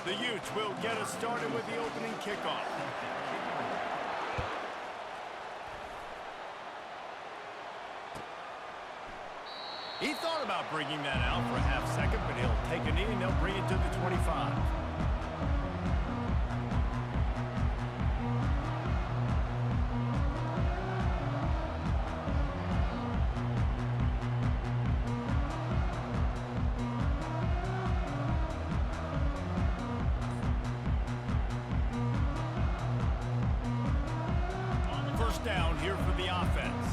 The Utes will get us started with the opening kickoff. He thought about bringing that out for a half second, but he'll take a knee and they'll bring it to the 25. First down here for the offense.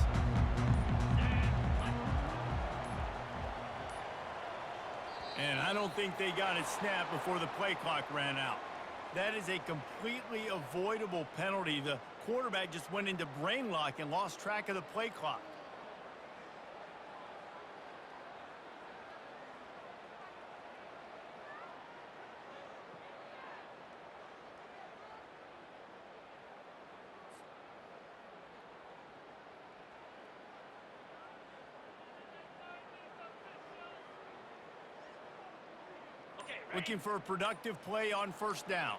And I don't think they got it snapped before the play clock ran out. That is a completely avoidable penalty. The quarterback just went into brain lock and lost track of the play clock. Looking for a productive play on first down.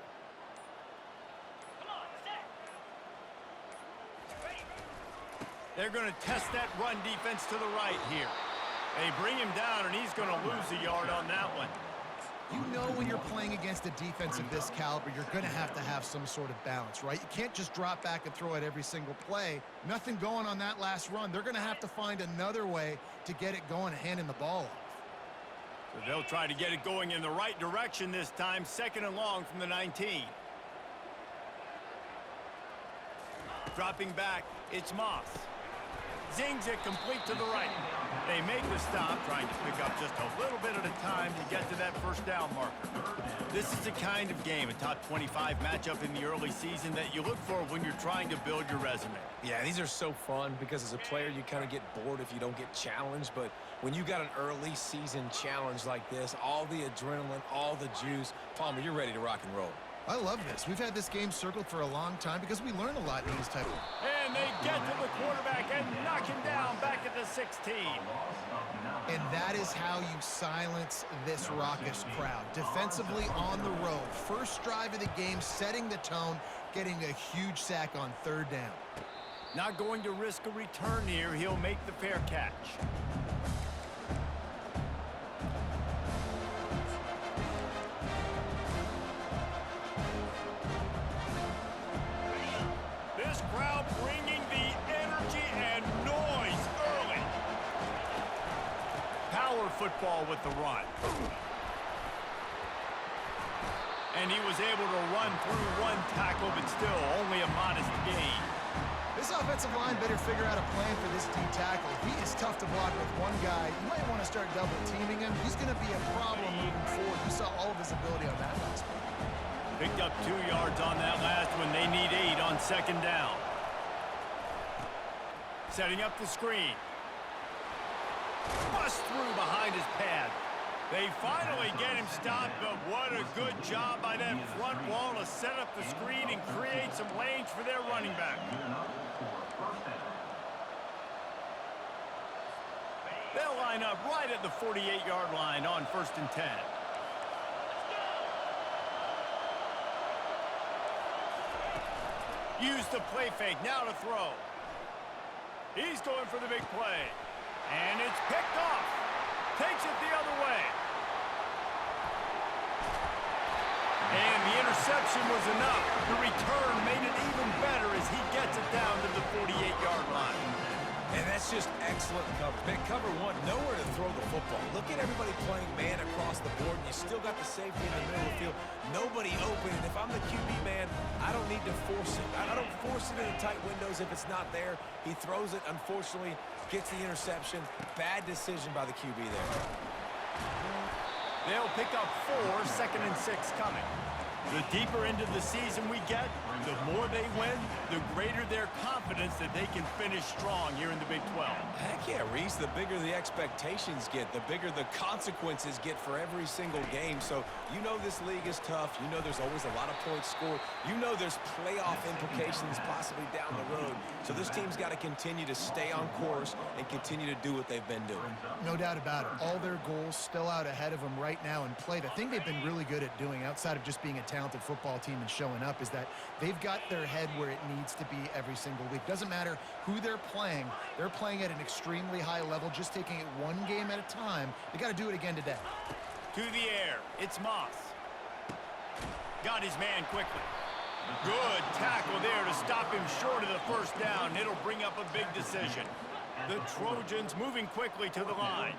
They're going to test that run defense to the right here. They bring him down, and he's going to lose a yard on that one. You know when you're playing against a defense of this caliber, you're going to have some sort of balance, right? You can't just drop back and throw it every single play. Nothing going on that last run. They're going to have to find another way to get it going and handing the ball off. So they'll try to get it going in the right direction this time, second and long from the 19. Dropping back, it's Moss. Zings it complete to the right. They make the stop, trying to pick up just a little bit at a time to get to that first down marker. This is the kind of game, a top 25 matchup in the early season, that you look for when you're trying to build your resume. Yeah, these are so fun because as a player, you kind of get bored if you don't get challenged. But when you got an early season challenge like this, all the adrenaline, all the juice, Palmer, you're ready to rock and roll. I love this. We've had this game circled for a long time because we learn a lot in these type of... And they get to the quarterback and knock him down back at the 16. And that is how you silence this raucous crowd. Defensively on the road. First drive of the game, setting the tone, getting a huge sack on third down. Not going to risk a return here. He'll make the fair catch. This crowd bringing the energy and noise early. Power football with the run. And he was able to run through one tackle, but still only a modest gain. This offensive line better figure out a plan for this D tackle. He is tough to block with one guy. You might want to start double teaming him. He's going to be a problem moving forward. You saw all of his ability on that last one. Picked up 2 yards on that last one. They need 8 on second down. Setting up the screen. Bust through behind his pad. They finally get him stopped, but what a good job by that front wall to set up the screen and create some lanes for their running back. They'll line up right at the 48-yard line on 1st and 10. Use the play fake, now to throw. He's going for the big play. And it's picked off. Takes it the other way. And the interception was enough. The return made it even better as he gets it down to the 48-yard line. And that's just excellent coverage. Man, cover one, nowhere to throw the football. Look at everybody playing man across the board, and you still got the safety in the middle of the field. Nobody open, and if I'm the QB man, I don't need to force it. I don't force it in the tight windows if it's not there. He throws it, unfortunately, gets the interception. Bad decision by the QB there. They'll pick up 4, 2nd and 6 coming. The deeper into the season we get, the more they win, the greater their confidence that they can finish strong here in the Big 12. Heck yeah, Reese, the bigger the expectations get, the bigger the consequences get for every single game. So you know this league is tough. You know there's always a lot of points scored. You know there's playoff implications possibly down the road. So this team's got to continue to stay on course and continue to do what they've been doing. No doubt about it. All their goals still out ahead of them right now in play. The thing they've been really good at doing, outside of just being a talented football team and showing up, is that they've got their head where it needs to be every single week. Doesn't matter who they're playing at an extremely high level, just taking it one game at a time. They got to do it again today. To the air, it's Moss. Got his man quickly. Good tackle there to stop him short of the first down. It'll bring up a big decision. The Trojans moving quickly to the line.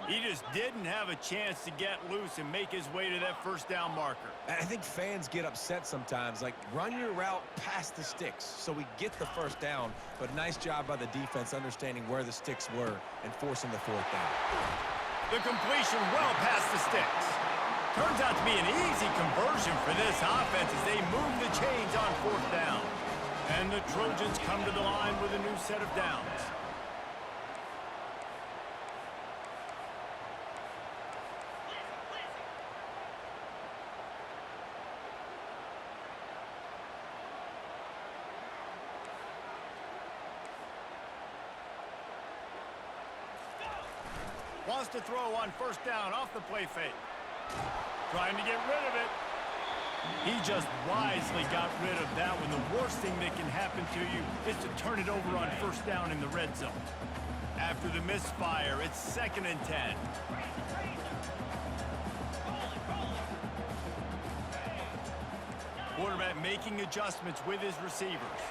He just didn't have a chance to get loose and make his way to that first down marker. I think fans get upset sometimes, like run your route past the sticks so we get the first down, but nice job by the defense understanding where the sticks were and forcing the fourth down. The completion well past the sticks. Turns out to be an easy conversion for this offense as they move the chains on fourth down. And the Trojans come to the line with a new set of downs. Wants to throw on first down off the play fake. Trying to get rid of it. He just wisely got rid of that one. The worst thing that can happen to you is to turn it over on first down in the red zone. After the misfire, it's 2nd and 10. Quarterback making adjustments with his receivers.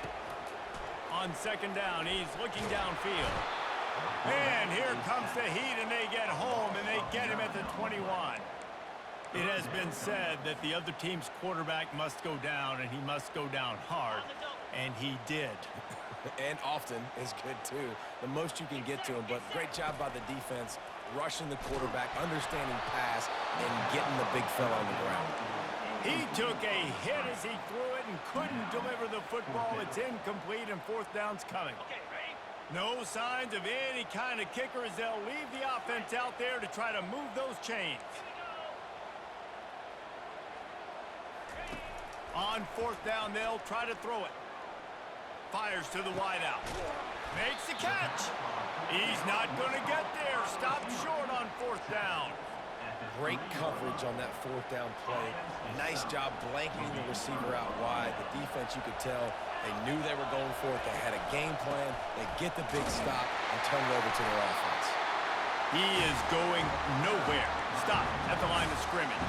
On 2nd down, he's looking downfield. And here comes the heat, and they get home, and they get him at the 21. It has been said that the other team's quarterback must go down, and he must go down hard, and he did. And often is good, too. The most you can get to him, but great job by the defense, rushing the quarterback, understanding pass, and getting the big fella on the ground. He took a hit as he threw it and couldn't deliver the football. It's incomplete, and fourth down's coming. No signs of any kind of kicker as they'll leave the offense out there to try to move those chains. On fourth down, they'll try to throw it. Fires to the wideout. Makes the catch. He's not going to get there. Stopped short on fourth down. Great coverage on that fourth down play. Nice job blanking the receiver out wide. The defense, you could tell, they knew they were going for it. They had a game plan. They get the big stop and turn it over to their offense. He is going nowhere. Stop at the line of scrimmage.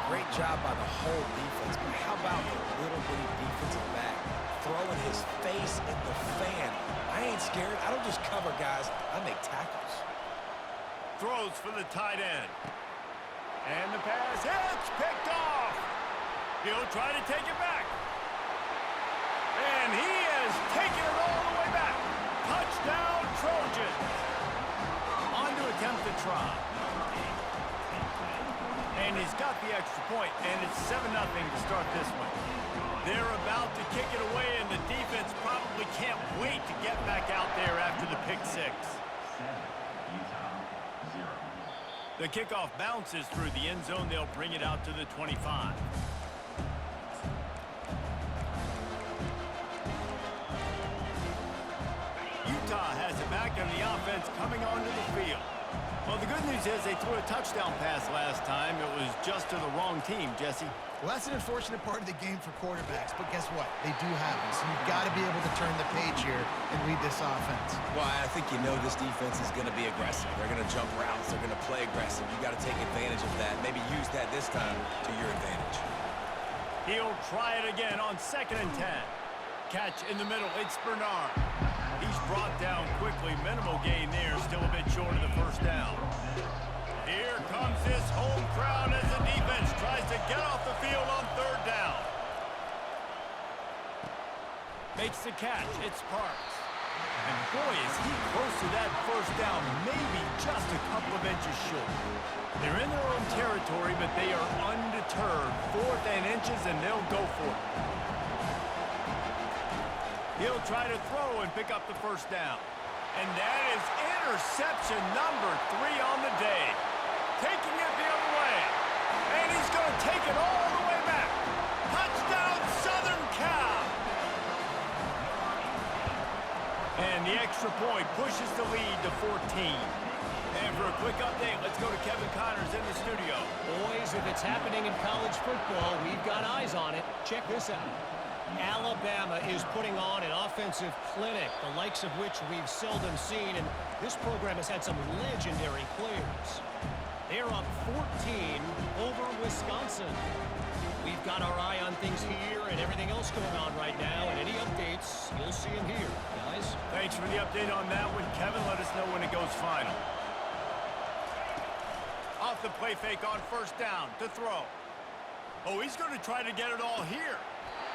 Great job by the whole defense, but how about the little bitty defensive back throwing his face in the fan? I ain't scared. I don't just cover guys. I make tackles. Throws for the tight end. And the pass hits, picked off. He'll try to take it back. And he has taken it all the way back. Touchdown, Trojans. On to attempt the try. And he's got the extra point, and it's 7-0 to start this one. They're about to kick it away, and the defense probably can't wait to get back out there after the pick six. The kickoff bounces through the end zone. They'll bring it out to the 25. Utah has it back, and the offense coming onto the field. Well, the good news is they threw a touchdown pass last time. It was just to the wrong team, Jesse. Well, that's an unfortunate part of the game for quarterbacks, but guess what? They do happen, so you've got to be able to turn the page here and lead this offense. Well, I think you know this defense is going to be aggressive. They're going to jump routes. They're going to play aggressive. You got to take advantage of that. Maybe use that this time to your advantage. He'll try it again on 2nd and 10. Catch in the middle. It's Bernard. He's brought down quickly. Minimal gain there. Still a bit short of the first down. Here comes this home crowd as the defense tries to get off the field on 3rd down. Makes the catch. It's Parks. And boy, is he close to that first down, maybe just a couple of inches short. They're in their own territory, but they are undeterred. 4th and inches, and they'll go for it. He'll try to throw and pick up the first down. And that is interception number 3 on the day. Taking it the other way. And he's going to take it all the way back. Touchdown, Southern Cal. And the extra point pushes the lead to 14. And for a quick update, let's go to Kevin Connors in the studio. Boys, if it's happening in college football, we've got eyes on it. Check this out. Alabama is putting on an offensive clinic, the likes of which we've seldom seen, and this program has had some legendary players. They're up 14 over Wisconsin. We've got our eye on things here and everything else going on right now, and any updates, you'll see them here, guys. Thanks for the update on that one, Kevin. Let us know when it goes final. Off the play fake on first down to throw. Oh, he's going to try to get it all here.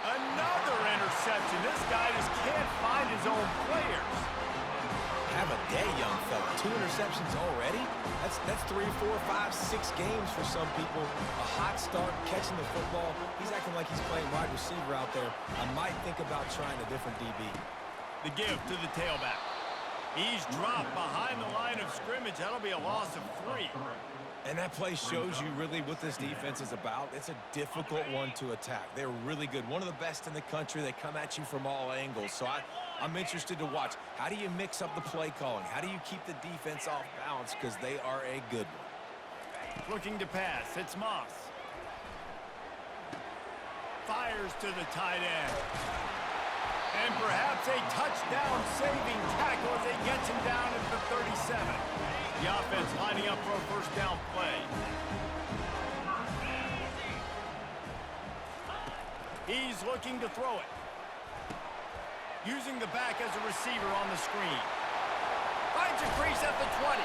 Another interception. This guy just can't find his own players. Have a day, young fella. 2 interceptions already? That's 3, 4, 5, 6 games for some people. A hot start, catching the football. He's acting like he's playing wide receiver out there. I might think about trying a different DB. The give to the tailback. He's dropped behind the line of scrimmage. That'll be a loss of 3. And that play shows you really what this defense is about. It's a difficult one to attack. They're really good. One of the best in the country. They come at you from all angles. So I'm interested to watch. How do you mix up the play calling? How do you keep the defense off balance? Because they are a good one. Looking to pass. It's Moss. Fires to the tight end. And perhaps a touchdown-saving tackle as he gets him down at the 37. The offense lining up for a first down play. He's looking to throw it. Using the back as a receiver on the screen. Finds a crease at the 20.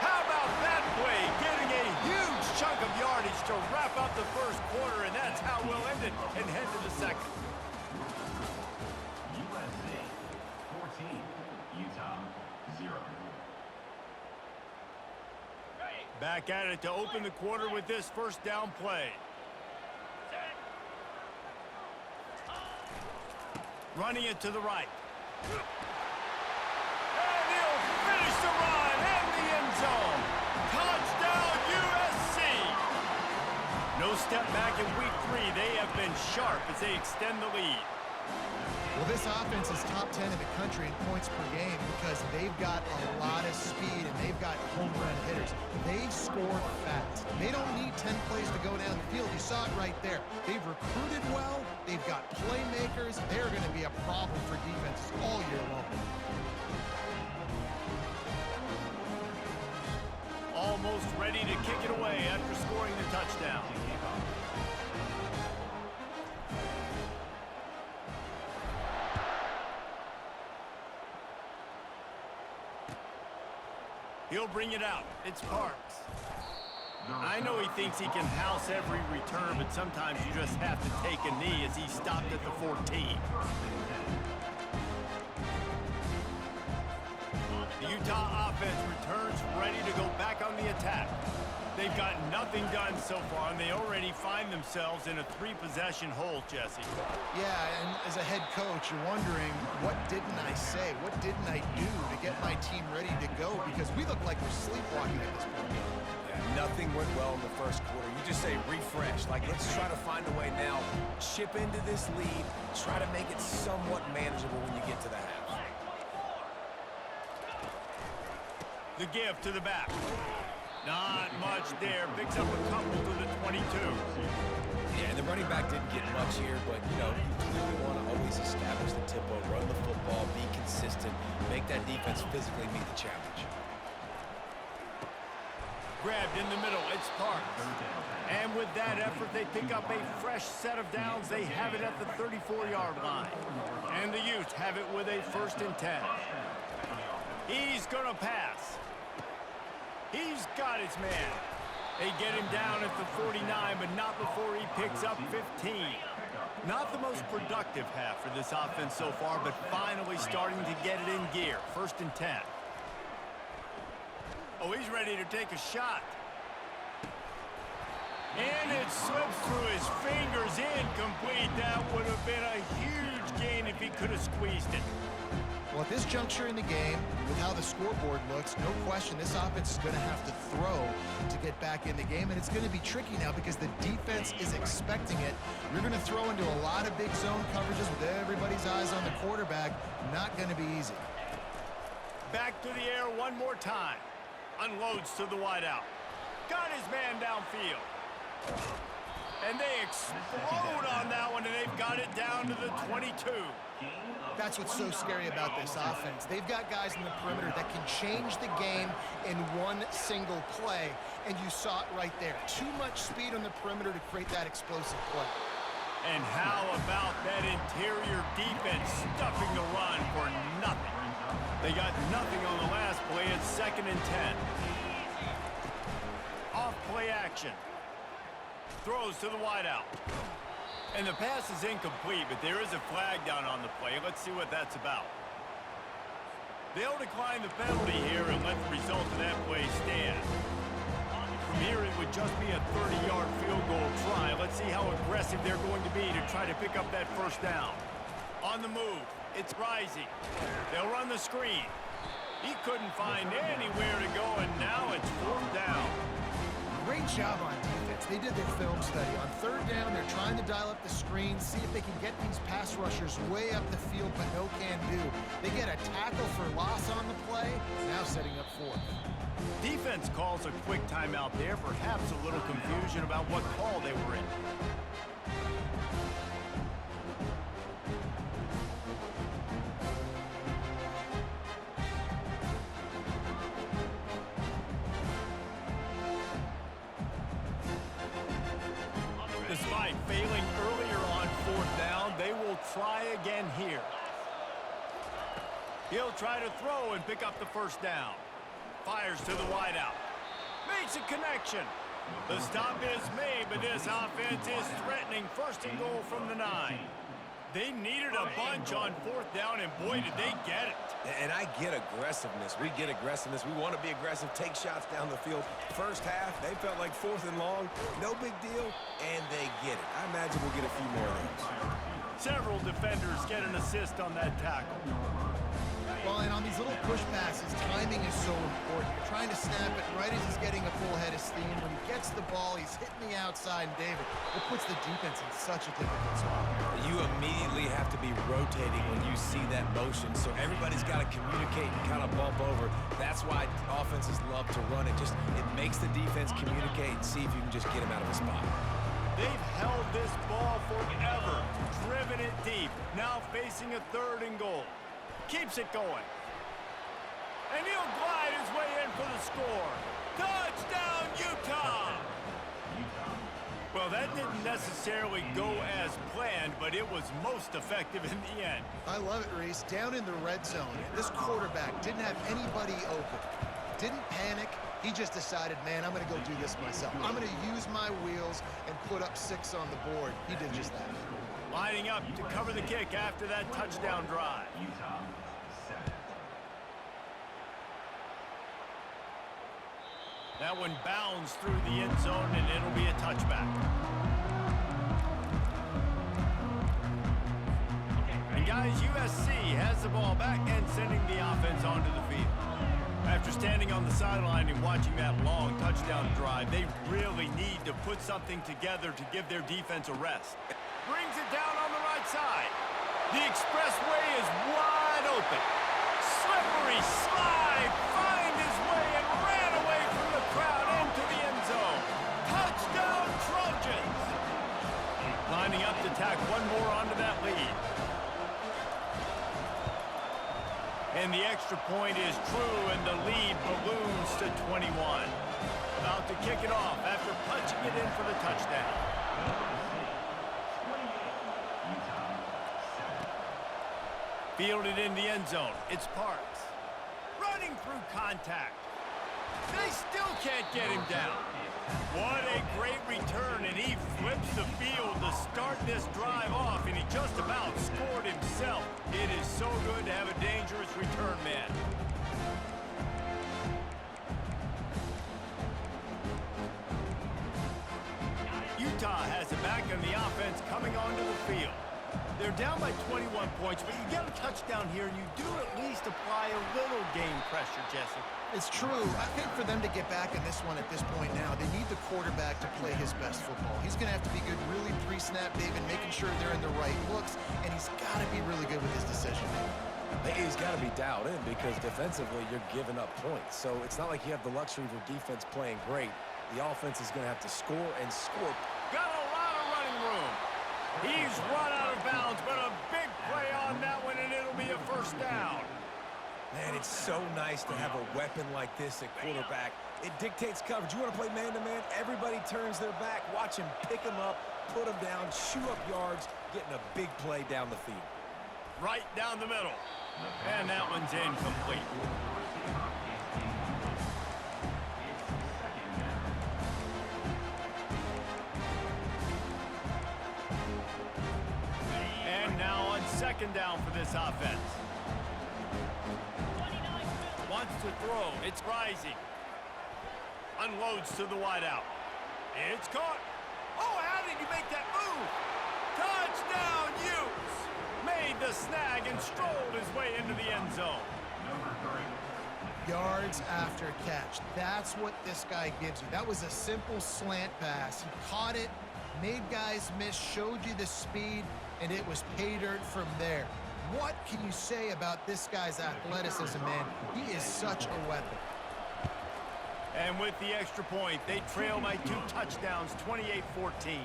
How about that play? Getting a huge chunk of yardage to wrap up the first quarter, and that's how we'll end it and head to the second. USC 14, Utah 0. Back at it to open the quarter with this first down play. Running it to the right. And he'll finish the run and the end zone. Touchdown, USC! No step back in week 3. They have been sharp as they extend the lead. Well, this offense is top 10 in the country in points per game because they've got a lot of speed and they've got home run hitters. They score fast. They don't need 10 plays to go down the field. You saw it right there. They've recruited well. They've got playmakers. They're going to be a problem for defenses all year long. Almost ready to kick it away after scoring the touchdown. He'll bring it out. It's Parks. I know he thinks he can house every return, but sometimes you just have to take a knee as he stopped at the 14. The Utah offense returns ready to go back on the attack. They've got nothing done so far, and they already find themselves in a 3-possession hole, Jesse. Yeah, and as a head coach, you're wondering, what didn't I say? What didn't I do to get my team ready to go? Because we look like we're sleepwalking at this point. Yeah, nothing went well in the first quarter. You just say refresh. Like, let's try to find a way now. Chip into this lead. Try to make it somewhat manageable when you get to the half. The give to the back. Not much there. Picks up a couple to the 22. Yeah, and the running back didn't get much here, but, you know, you clearly want to always establish the tempo, run the football, be consistent, make that defense physically meet the challenge. Grabbed in the middle. It's Parks. And with that effort, they pick up a fresh set of downs. They have it at the 34-yard line. And the Utes have it with a 1st and 10. He's going to pass. He's got his man. They get him down at the 49, but not before he picks up 15. Not the most productive half for this offense so far, but finally starting to get it in gear. 1st and 10. Oh, he's ready to take a shot. And it slips through his fingers, incomplete. That would have been a huge gain if he could have squeezed it. Well, at this juncture in the game, with how the scoreboard looks, no question this offense is going to have to throw to get back in the game, and it's going to be tricky now because the defense is expecting it. You're going to throw into a lot of big zone coverages with everybody's eyes on the quarterback. Not going to be easy. Back to the air one more time. Unloads to the wideout. Got his man downfield. And they explode on that one, and they've got it down to the 22. That's what's so scary about this offense. They've got guys in the perimeter that can change the game in one single play, and you saw it right there. Too much speed on the perimeter to create that explosive play. And how about that interior defense stuffing the run for nothing? They got nothing on the last play. It's 2nd and 10. Off play action. Throws to the wideout. And the pass is incomplete, but there is a flag down on the play. Let's see what that's about. They'll decline the penalty here and let the result of that play stand. From here, it would just be a 30-yard field goal try. Let's see how aggressive they're going to be to try to pick up that 1st down. On the move, it's Rising. They'll run the screen. He couldn't find anywhere to go, and now it's 4th down. Great job on defense. They did their film study. On 3rd down, they're trying to dial up the screen, see if they can get these pass rushers way up the field, but no can do. They get a tackle for loss on the play, now setting up 4th. Defense calls a quick timeout there, perhaps a little confusion about what call they were in. Despite failing earlier on 4th down, they will try again here. He'll try to throw and pick up the 1st down. Fires to the wideout. Makes a connection. The stop is made, but this offense is threatening 1st and goal from the 9. They needed a bunch on 4th down, and boy, did they get it. And I get aggressiveness. We get aggressiveness. We want to be aggressive, take shots down the field. 1st half, they felt like 4th and long. No big deal, and they get it. I imagine we'll get a few more of those. Several defenders get an assist on that tackle. Well, and on these little push passes, timing is so important. You're trying to snap it right as he's getting a full head of steam. When he gets the ball, he's hitting the outside, and David, it puts the defense in such a difficult spot. You immediately have to be rotating when you see that motion, so everybody's got to communicate and kind of bump over. That's why offenses love to run it. It makes the defense communicate and see if you can just get him out of a spot. They've held this ball forever, driven it deep, now facing a 3rd and goal. Keeps it going. And he'll glide his way in for the score. Touchdown, Utah! Well, that didn't necessarily go as planned, but it was most effective in the end. I love it, Reese. Down in the red zone, this quarterback didn't have anybody open. Didn't panic. He just decided, man, I'm going to go do this myself. I'm going to use my wheels and put up 6 on the board. He did just that. Lining up to cover the kick after that touchdown drive. Utah 7. That one bounds through the end zone, and it'll be a touchback. And guys, USC has the ball back and sending the offense onto the field. After standing on the sideline and watching that long touchdown drive, they really need to put something together to give their defense a rest. Brings it down on the right side. The expressway is wide open. Slippery slide, find his way and ran away from the crowd into the end zone. Touchdown, Trojans! Lining up to tack one more onto that lead. And the extra point is true, and the lead balloons to 21. About to kick it off after punching it in for the touchdown. Fielded in the end zone. It's Parks. Running through contact. They still can't get him down. What a great return, and he flips the field to start this drive off, and he just about scored himself. It is so good to have a dangerous return man. Utah has it back in the offense coming onto the field. They're down by 21 points, but you get a touchdown here, and you do at least apply a little game pressure, Jesse. It's true. I think for them to get back in this one at this point now, they need the quarterback to play his best football. He's going to have to be good really pre-snap, David, making sure they're in the right looks, and he's got to be really good with his decision. He's got to be dialed in because defensively you're giving up points. So it's not like you have the luxury of your defense playing great. The offense is going to have to score and score. Got a lot of running room. He's run out of bounds, but a big play on that one, and it'll be a first down. Man, it's so nice to have a weapon like this at quarterback. It dictates coverage. You want to play man-to-man? Everybody turns their back. Watch him pick him up, put him down, shoot up yards, getting a big play down the field. Right down the middle. And that one's incomplete. And now on second down for this offense. Wants to throw. It's rising. Unloads to the wideout. It's caught. Oh, how did he make that move? Touchdown, Utes! Made the snag and strolled his way into the end zone. Yards after catch. That's what this guy gives you. That was a simple slant pass. He caught it, made guys miss, showed you the speed, and it was pay dirt from there. What can you say about this guy's athleticism, man? He is such a weapon. And with the extra point, they trail by 2 touchdowns, 28-14.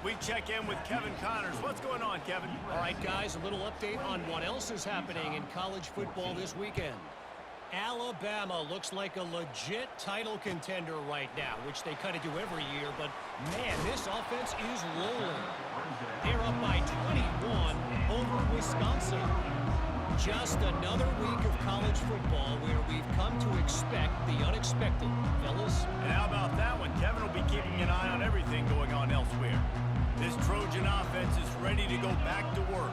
We check in with Kevin Connors. What's going on, Kevin? All right, guys, a little update on what else is happening in college football this weekend. Alabama looks like a legit title contender right now, which they kind of do every year, but man, this offense is rolling. They're up by 21 over Wisconsin. Just another week of college football where we've come to expect the unexpected, fellas. And how about that one? Kevin will be keeping an eye on everything going on elsewhere. This Trojan offense is ready to go back to work.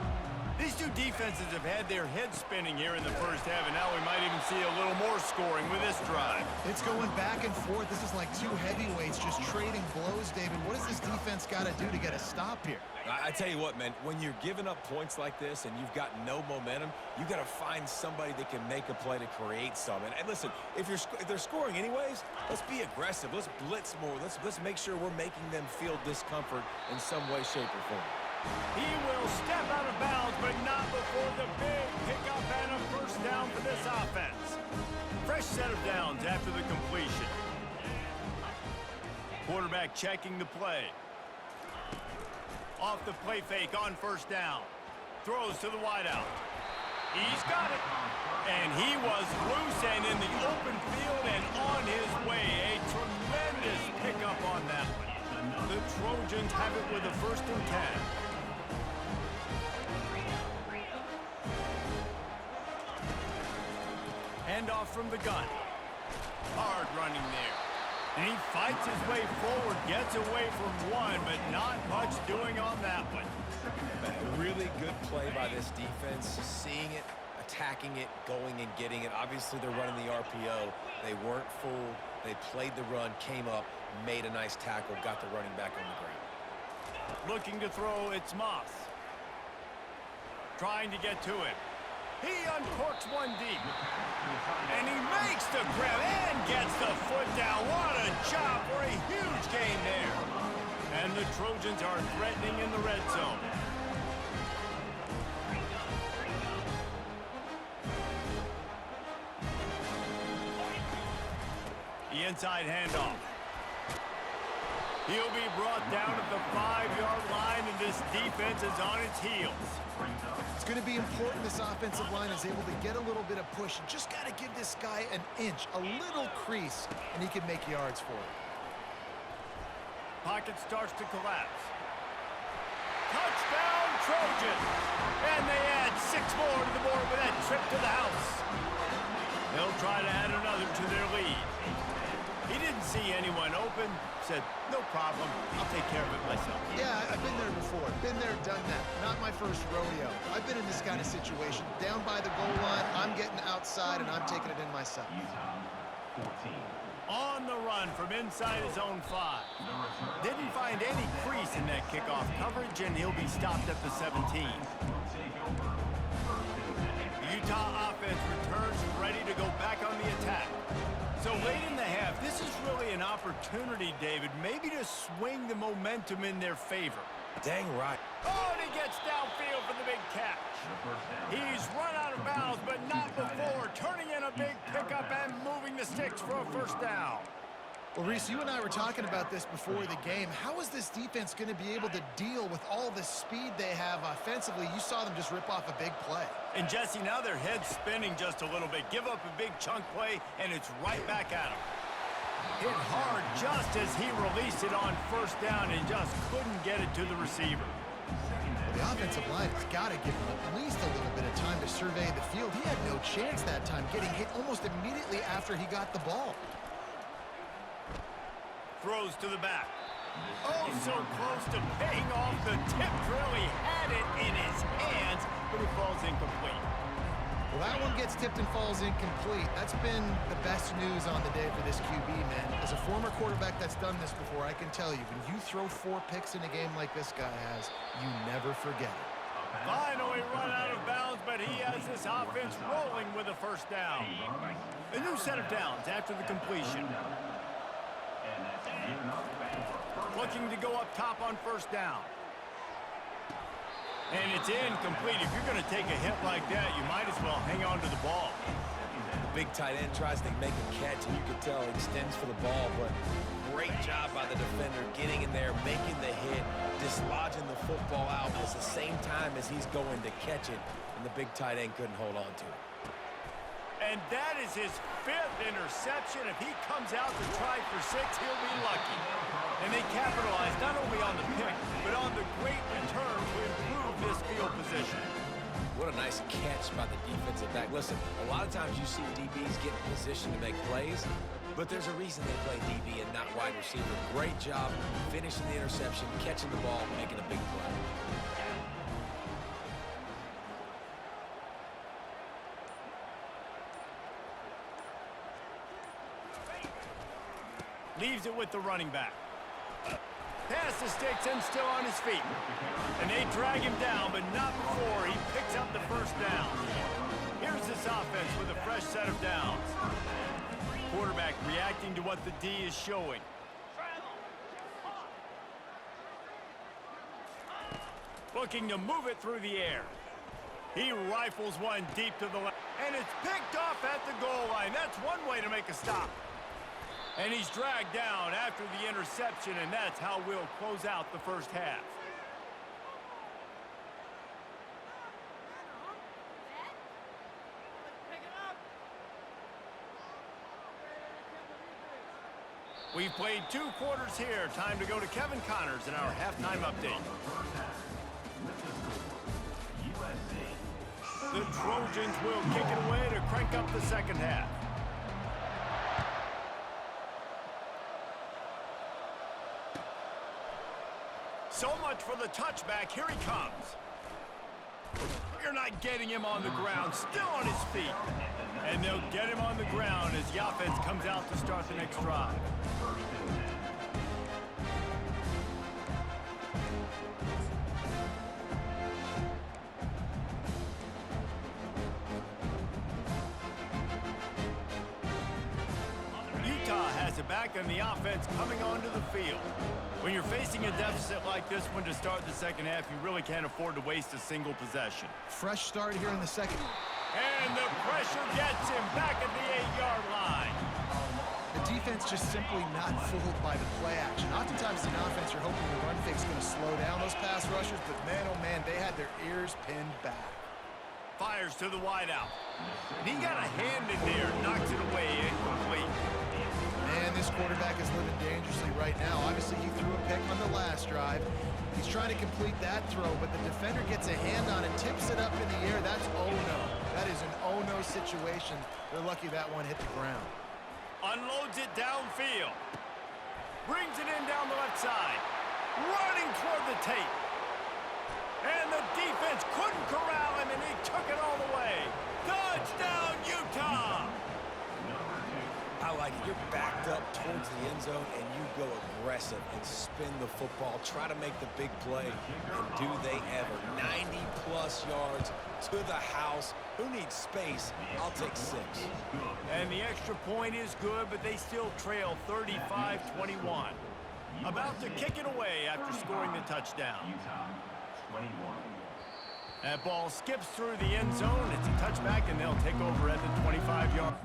These two defenses have had their heads spinning here in the first half, and now we might even see a little more scoring with this drive. It's going back and forth. This is like two heavyweights just trading blows, David. What does this defense got to do to get a stop here? I tell you what, man, when you're giving up points like this and you've got no momentum, you got to find somebody that can make a play to create some. And listen, if they're scoring anyways, let's be aggressive. Let's blitz more. Let's make sure we're making them feel discomfort in some way, shape, or form. He will step out of bounds, but not before the big pickup and a first down for this offense. Fresh set of downs after the completion. Quarterback checking the play. Off the play fake on first down. Throws to the wideout. He's got it. And he was loose and in the open field and on his way. A tremendous pickup on that one. The Trojans have it with a 1st and 10. Handoff from the gun. Hard running there. And he fights his way forward, gets away from one, but not much doing on that one. A really good play by this defense, seeing it, attacking it, going and getting it. Obviously, they're running the RPO. They weren't fooled. They played the run, came up, made a nice tackle, got the running back on the ground. Looking to throw, it's Moss. Trying to get to it. He uncorks one deep. And he makes the grab and gets the foot down. What a job for a huge gain there. And the Trojans are threatening in the red zone. The inside handoff. He'll be brought down at the 5-yard line, and this defense is on its heels. It's going to be important this offensive line is able to get a little bit of push. You just got to give this guy an inch, a little crease, and he can make yards for it. Pocket starts to collapse. Touchdown, Trojans! And they add 6 more to the board with that trip to the house. They'll try to add another to their lead. He didn't see anyone open. problem. I'll take care of it myself. Yeah, I've been there before. Been there, done that. Not my first rodeo. I've been in this kind of situation. Down by the goal line, I'm getting outside, and I'm taking it in myself. Utah 14. On the run from inside his own 5. Didn't find any crease in that kickoff coverage, and he'll be stopped at the 17. The Utah offense returns ready to go back on the attack. So late in the half, this is really an opportunity, David, maybe to swing the momentum in their favor. Dang right. Oh, and he gets downfield for the big catch. He's run out of bounds, but not before turning in a big pickup and moving the sticks for a first down. Well, Reese, you and I were talking about this before the game. How is this defense going to be able to deal with all the speed they have offensively? You saw them just rip off a big play. And Jesse, now their head's spinning just a little bit. Give up a big chunk play, and it's right back at him. Hit hard just as he released it on first down and just couldn't get it to the receiver. Well, the offensive line has got to give him at least a little bit of time to survey the field. He had no chance that time, getting hit almost immediately after he got the ball. Throws to the back. Oh, so close to paying off the tip drill. He had it in his hands, but it falls incomplete. Well, that one gets tipped and falls incomplete. That's been the best news on the day for this QB, man. As a former quarterback that's done this before, I can tell you, when you throw 4 picks in a game like this guy has, you never forget it. Finally run out of bounds, but he has this offense rolling with a first down. A new set of downs after the completion. Looking to go up top on first down. And it's incomplete. If you're going to take a hit like that, you might as well hang on to the ball. The big tight end tries to make a catch, and you can tell he extends for the ball, but great job by the defender getting in there, making the hit, dislodging the football out at the same time as he's going to catch it, and the big tight end couldn't hold on to it. And that is his 5th interception. If he comes out to try for 6, he'll be lucky. And they capitalize not only on the pick, but on the great return to improve this field position. What a nice catch by the defensive back. Listen, a lot of times you see DBs get in position to make plays, but there's a reason they play DB and not wide receiver. Great job finishing the interception, catching the ball, making a big play. Leaves it with the running back. Pass the sticks and still on his feet. And they drag him down, but not before he picks up the first down. Here's this offense with a fresh set of downs. Quarterback reacting to what the D is showing. Looking to move it through the air. He rifles one deep to the left. And it's picked off at the goal line. That's one way to make a stop. And he's dragged down after the interception, and that's how we'll close out the first half. We've played 2 quarters here. Time to go to Kevin Connors in our halftime update. The Trojans will kick it away to crank up the second half. So much for the touchback. Here he comes. You're not getting him on the ground. Still on his feet. And they'll get him on the ground as the offense comes out to start the next drive. Utah has it back and the offense coming onto the field. When you're facing a deficit like this one to start the second half, you really can't afford to waste a single possession. Fresh start here in the second. And the pressure gets him back at the 8-yard line. The defense just simply not fooled by the play action. Oftentimes in offense, you're hoping the run fake's going to slow down those pass rushers, but man, oh man, they had their ears pinned back. Fires to the wideout. And he got a hand in there, knocks it away, incomplete. Man, this quarterback is living dangerously right now. Obviously, he threw a pick on the last drive. He's trying to complete that throw, but the defender gets a hand on it, tips it up in the air. That's oh-no. That is an oh-no situation. They're lucky that one hit the ground. Unloads it downfield. Brings it in down the left side. Running toward the tape. And the defense couldn't corral him, and he took it all the way. Touchdown, Utah! I like it. You're backed up towards the end zone, and you go aggressive and spin the football. Try to make the big play, and do they ever. 90-plus yards to the house. Who needs space? I'll take 6. And the extra point is good, but they still trail 35-21. About to kick it away after scoring the touchdown. Utah, 21. That ball skips through the end zone. It's a touchback, and they'll take over at the 25-yard.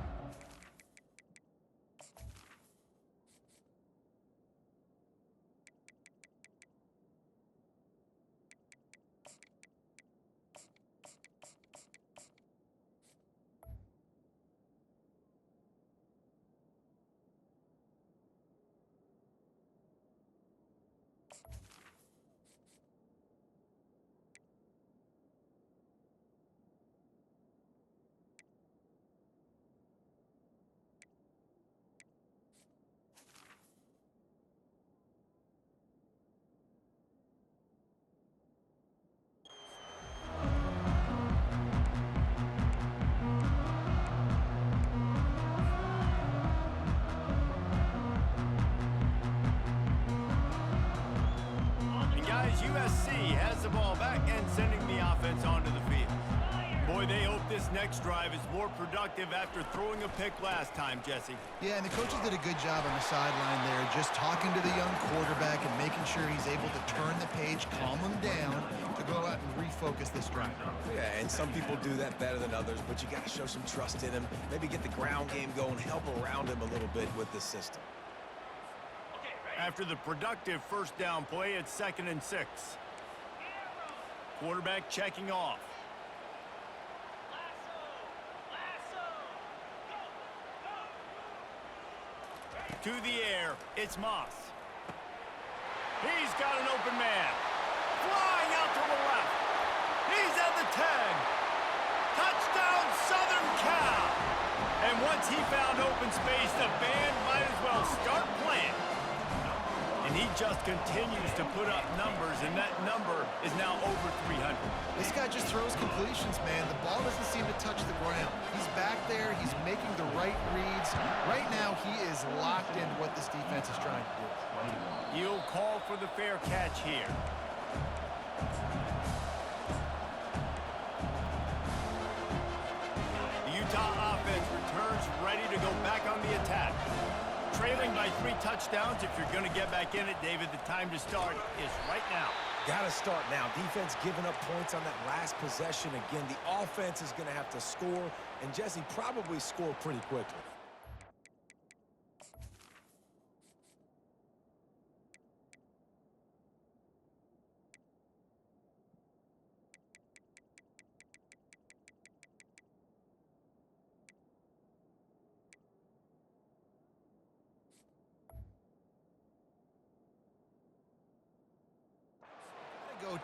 USC has the ball back and sending the offense onto the field. Boy, they hope this next drive is more productive after throwing a pick last time, Jesse. Yeah, and the coaches did a good job on the sideline there, just talking to the young quarterback and making sure he's able to turn the page, calm him down to go out and refocus this drive. Yeah, and some people do that better than others, but you got to show some trust in him. Maybe get the ground game going, help around him a little bit with the system. After the productive first down play, it's 2nd and 6. Quarterback checking off. To the air, it's Moss. He's got an open man. Flying out to the left. He's at the 10. Touchdown, Southern Cal. And once he found open space, the band might as well start playing. And he just continues to put up numbers, and that number is now over 300. This guy just throws completions, man. The ball doesn't seem to touch the ground. He's back there. He's making the right reads. Right now, he is locked into what this defense is trying to do. He'll call for the fair catch here. The Utah offense returns ready to go back on the attack. Trailing by 3 touchdowns. If you're going to get back in it, David, the time to start is right now. Got to start now. Defense giving up points on that last possession. Again, the offense is going to have to score, and Jesse probably score pretty quickly.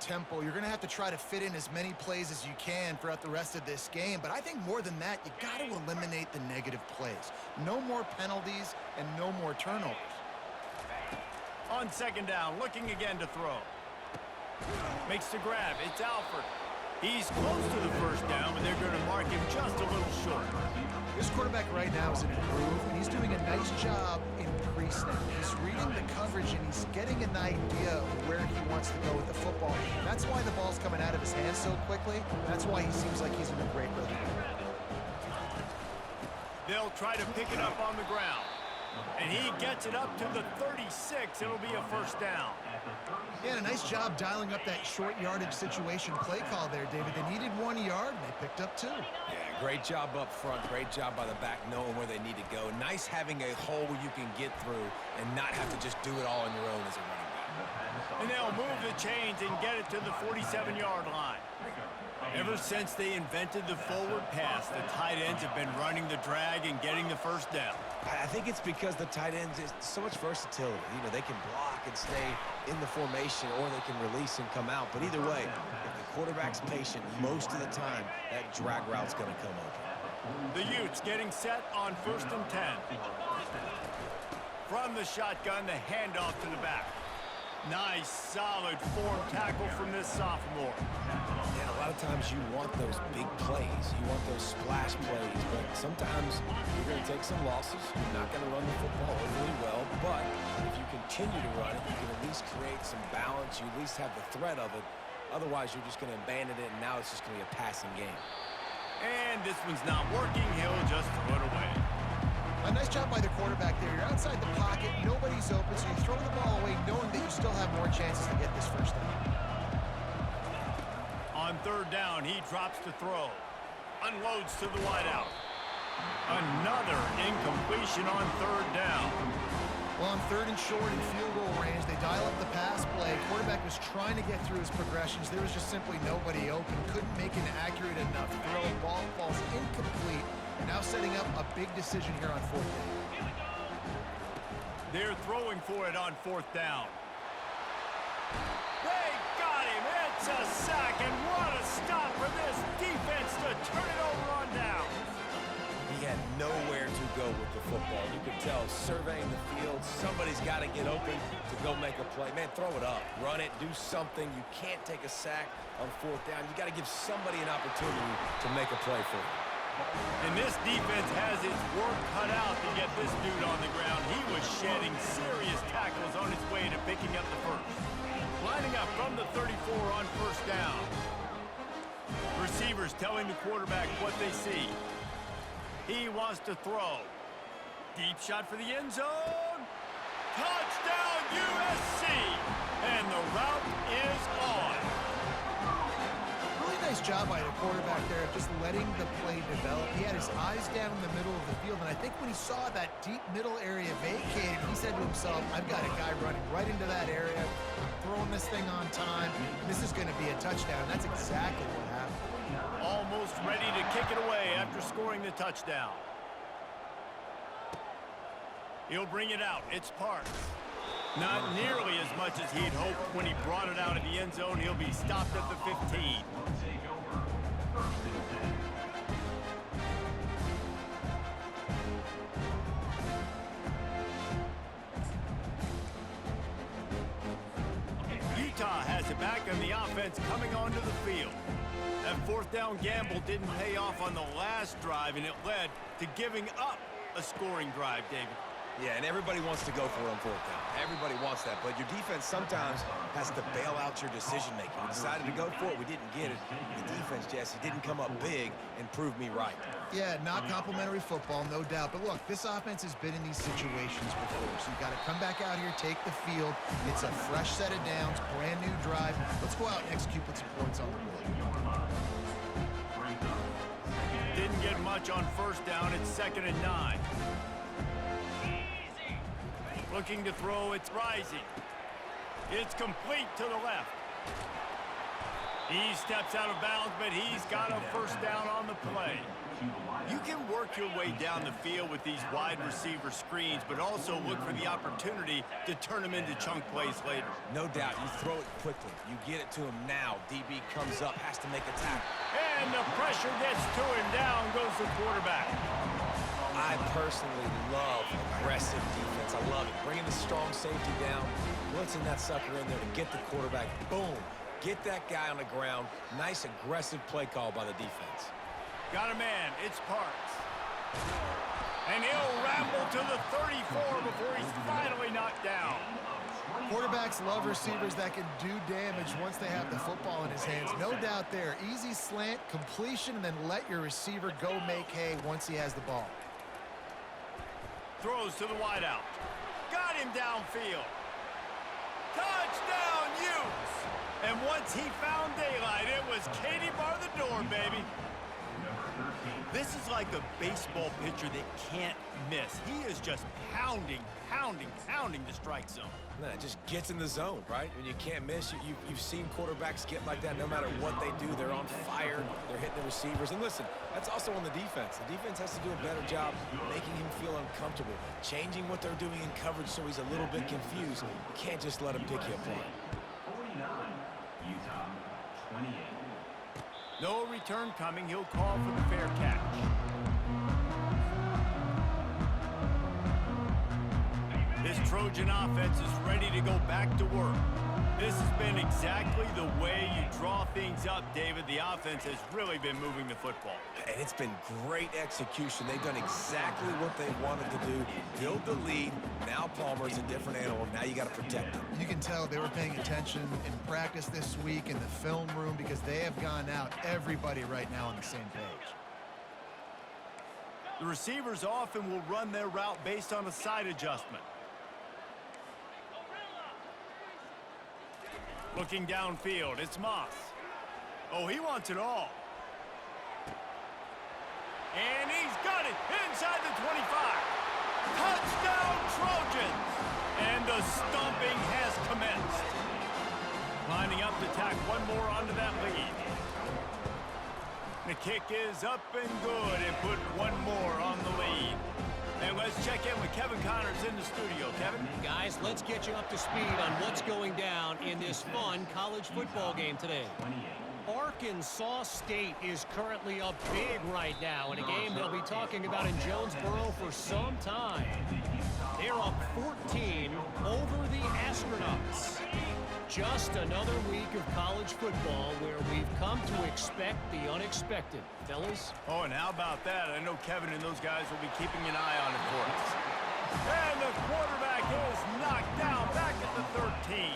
Tempo. You're going to have to try to fit in as many plays as you can throughout the rest of this game, but I think more than that, you got to eliminate the negative plays. No more penalties and no more turnovers. On 2nd down, looking again to throw. Makes the grab. It's Alford. He's close to the first down, but they're going to mark him just a little short. This quarterback right now is an improve, and he's doing a nice job in pre-snap. He's reading the coverage, and he's getting an idea of where he wants to go with the football. That's why the ball's coming out of his hands so quickly. That's why he seems like he's in a great rhythm. They'll try to pick it up on the ground. And he gets it up to the 36. It'll be a first down. Yeah, and a nice job dialing up that short yardage situation play call there, David. They needed 1 yard, and they picked up 2. Yeah, great job up front. Great job by the back knowing where they need to go. Nice having a hole where you can get through and not have to just do it all on your own as a running back. And they'll move the chains and get it to the 47-yard line. Ever since they invented the forward pass, the tight ends have been running the drag and getting the first down. I think it's because the tight ends is so much versatility. You know, they can block and stay in the formation, or they can release and come out. But either way, if the quarterback's patient, most of the time, that drag route's going to come open. The Utes getting set on 1st and 10. From the shotgun, the handoff to the back. Nice, solid form tackle from this sophomore. And a lot of times you want those big plays. You want those splash plays. But sometimes you're going to take some losses. You're not going to run the football overly well. But if you continue to run it, you can at least create some balance. You at least have the threat of it. Otherwise, you're just going to abandon it, and now it's just going to be a passing game. And this one's not working. He'll just throw it away. A nice job by the quarterback there. You're outside the pocket. Nobody's open, so you throw the ball away knowing that you still have more chances to get this first down. On third down, he drops to throw. Unloads to the wideout. Another incompletion on third down. Well, on third and short and field goal range, they dial up the pass play. Quarterback was trying to get through his progressions. There was just simply nobody open. Couldn't make an accurate enough throw. Ball falls incomplete. Now setting up a big decision here on fourth down. They're throwing for it on fourth down. They got him. It's a sack, and what a stop for this defense to turn it over on down. He had nowhere to go with the football. You could tell, surveying the field, somebody's got to get open to go make a play. Man, throw it up. Run it. Do something. You can't take a sack on fourth down. You got to give somebody an opportunity to make a play for you. And this defense has its work cut out to get this dude on the ground. He was shedding serious tackles on his way to picking up the first. Lining up from the 34 on first down. Receivers telling the quarterback what they see. He wants to throw. Deep shot for the end zone. Touchdown USC! And the route is on. Really nice job by the quarterback there of just letting the play develop. He had his eyes down in the middle of the field, and I think when he saw that deep middle area vacated, he said to himself, I've got a guy running right into that area. I'm throwing this thing on time. This is going to be a touchdown. That's exactly what happened. Almost ready to kick it away after scoring the touchdown. He'll bring it out. It's Parks. Not nearly as much as he'd hoped when he brought it out of the end zone. He'll be stopped at the 15. Utah has it back on the offense coming onto the field. That fourth down gamble didn't pay off on the last drive, and it led to giving up a scoring drive, David. Yeah, and everybody wants to go for it on fourth down. Everybody wants that, but your defense sometimes has to bail out your decision-making. We decided to go for it. We didn't get it. The defense, Jesse, didn't come up big and prove me right. Yeah, not complimentary football, no doubt. But look, this offense has been in these situations before, so you've got to come back out here, take the field. It's a fresh set of downs, brand new drive. Let's go out and execute with some points on the board. Didn't get much on first down. It's 2nd and 9. Looking to throw, it's rising. It's complete to the left. He steps out of bounds, but he's got a first down on the play. You can work your way down the field with these wide receiver screens, but also look for the opportunity to turn them into chunk plays later. No doubt, you throw it quickly. You get it to him now. DB comes up, has to make a tackle. And the pressure gets to him. Down goes the quarterback. I personally love aggressive defense. I love it. Bringing the strong safety down, blitzing that sucker in there to get the quarterback. Boom. Get that guy on the ground. Nice aggressive play call by the defense. Got a man. It's Parks. And he'll ramble to the 34 before he's finally knocked down. Quarterbacks love receivers that can do damage once they have the football in his hands. No doubt there. Easy slant, completion, and then let your receiver go make hay once he has the ball. Throws to the wideout. Got him downfield. Touchdown, Utes! And once he found daylight, it was Katie bar the door, baby. This is like a baseball pitcher that can't miss. He is just pounding the strike zone. No, it just gets in the zone, right? When you can't miss, you've seen quarterbacks get like that no matter what they do. They're on fire. They're hitting the receivers. And listen, that's also on the defense. The defense has to do a better job making him feel uncomfortable, changing what they're doing in coverage so he's a little bit confused. You can't just let him pick you apart. 49, Utah, 28. No return coming. He'll call for the fair catch. This Trojan offense is ready to go back to work. This has been exactly the way you draw things up, David. The offense has really been moving the football. And it's been great execution. They've done exactly what they wanted to do. Build the lead. Now Palmer's a different animal. Now you got to protect him. You can tell they were paying attention in practice this week in the film room because they have gone out, everybody right now on the same page. The receivers often will run their route based on a side adjustment. Looking downfield, it's Moss. Oh, he wants it all. And he's got it inside the 25. Touchdown, Trojans! And the stomping has commenced. Lining up to tack one more onto that lead. The kick is up and good and put one more on the lead. And let's check in with Kevin Connors in the studio. Kevin? Guys, let's get you up to speed on what's going down in this fun college football game today. Arkansas State is currently up big right now in a game they'll be talking about in Jonesboro for some time. They're up 14 over the Astronauts. Just another week of college football where we've come to expect the unexpected. Fellas? Oh, and how about that? I know Kevin and those guys will be keeping an eye on it for us. And the quarterback is knocked down back at the 13.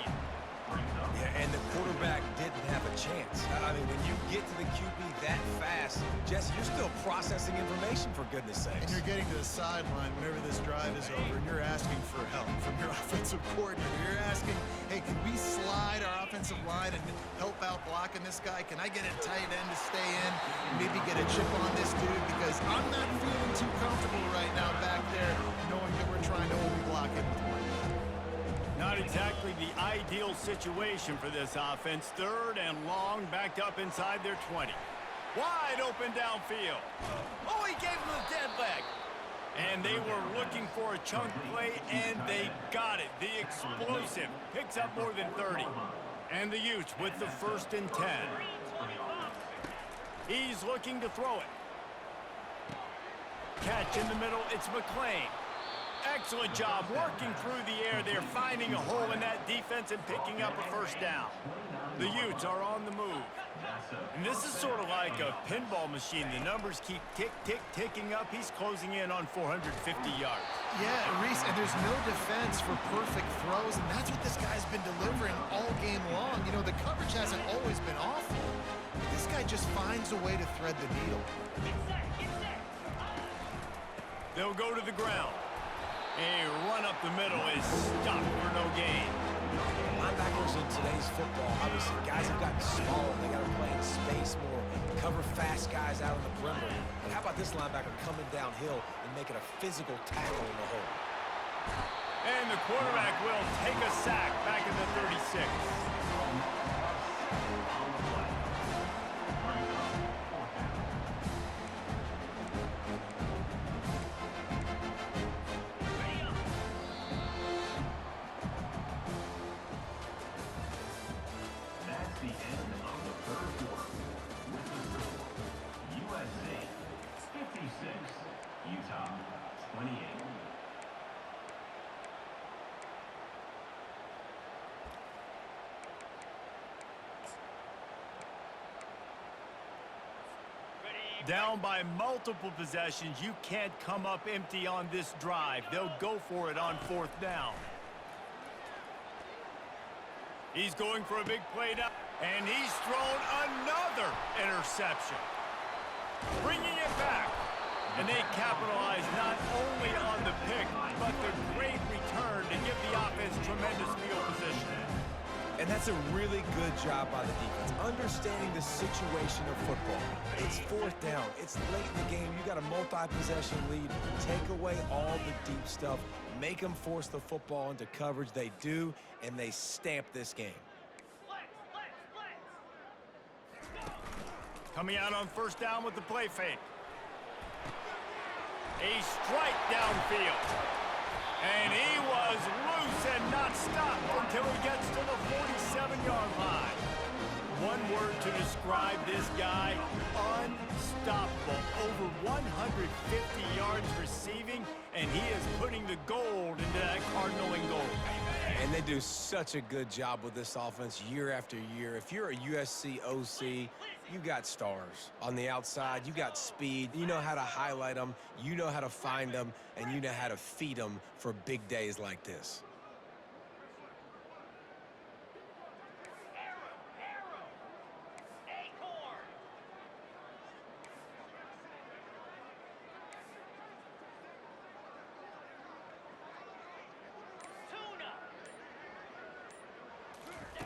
Yeah, and the quarterback didn't have a chance. I mean, when you get to the QB that fast, Jesse, you're still processing information, for goodness sakes. And you're getting to the sideline whenever this drive is over, and you're asking for help from your offensive coordinator. You're asking, hey, can we slide our offensive line and help out blocking this guy? Can I get a tight end to stay in? Maybe get a chip on this dude? Because I'm not feeling too comfortable right now back there knowing that we're trying to only block him with one. Not exactly the ideal situation for this offense. Third and long, backed up inside their 20. Wide open downfield. Oh, he gave him the dead leg. And they were looking for a chunk play, and they got it. The explosive picks up more than 30. And the Utes with the 1st and 10. He's looking to throw it. Catch in the middle, it's McClain. Excellent job working through the air. They're finding a hole in that defense and picking up a 1st down. The Utes are on the move. And this is sort of like a pinball machine. The numbers keep ticking up. He's closing in on 450 yards. Yeah, Reese, and there's no defense for perfect throws, and that's what this guy's been delivering all game long. You know, the coverage hasn't always been awful, but this guy just finds a way to thread the needle. They'll go to the ground. A run up the middle is stopped for no gain. Linebackers in today's football, obviously, guys have gotten smaller. They got to play in space more, cover fast guys out on the perimeter. But how about this linebacker coming downhill and making a physical tackle in the hole? And the quarterback will take a sack back in the 36. That's the end of the third quarter. With the score, USC 56, Utah 28. Down by multiple possessions, you can't come up empty on this drive. They'll go for it on 4th down. He's going for a big play now, and he's thrown another interception. Bringing it back, and they capitalize not only on the pick, but the great return to give the offense tremendous field position. And that's a really good job by the defense, understanding the situation of football. It's 4th down. It's late in the game. You got a multi-possession lead. Take away all the deep stuff. Make them force the football into coverage. They do, and they stamp this game. Coming out on 1st down with the play fake. A strike downfield. And he was loose and not stopped until he gets to the 47-yard line. One word to describe this guy, unstoppable. Over 150 yards receiving and he is putting the gold into that Cardinal and gold. And they do such a good job with this offense year after year. If you're a USC OC, you got stars. On the outside, you got speed. You know how to highlight them, you know how to find them, and you know how to feed them for big days like this.